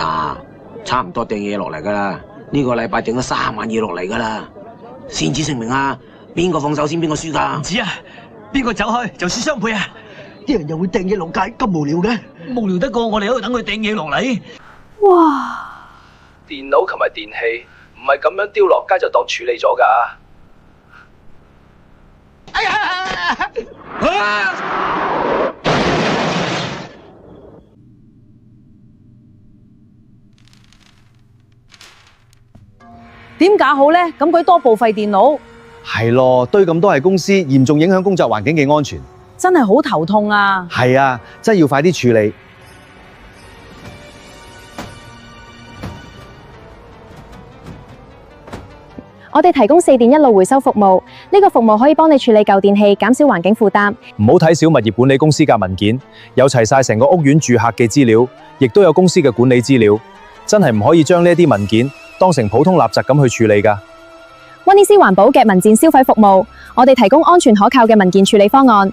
嗱，差唔多掟嘢落嚟噶啦，呢個禮拜掟咗3萬嘢落嚟噶啦，先至聲明啊，邊個放手先邊個輸噶？唔止啊，邊個走開就輸雙倍啊！啲人又會掟嘢落街，咁無聊嘅？無聊得過我哋喺度等佢掟嘢落嚟。哇！電腦同埋電器唔係咁樣丟落街就當處理咗㗎。哎呀！點搞好呢？咁鬼多報廢電腦，係咯，堆咁多係公司，嚴重影響工作環境嘅安全。真係好頭痛啊！係啊，真係要快啲處理。我哋提供4電一路回收服務，呢個服務可以幫你處理舊電器，減少環境負擔。唔好睇小物業管理公司嘅文件，有齊晒成個屋苑住客嘅資料，亦都有公司嘅管理資料，真係唔可以將呢啲文件當成普通垃圾咁去處理㗎。威尼斯環保嘅文件消費服務，我哋提供安全可靠嘅文件處理方案。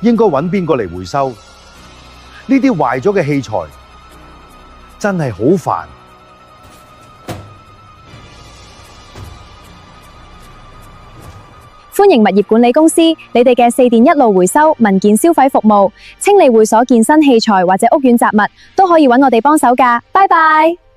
應該揾邊個嚟回收？呢啲壞咗嘅器材真係好煩。歡迎物業管理公司，你哋嘅4電一路回收文件消費服務，清理會所健身器材或者屋苑雜物，都可以揾我哋幫手㗎。拜拜。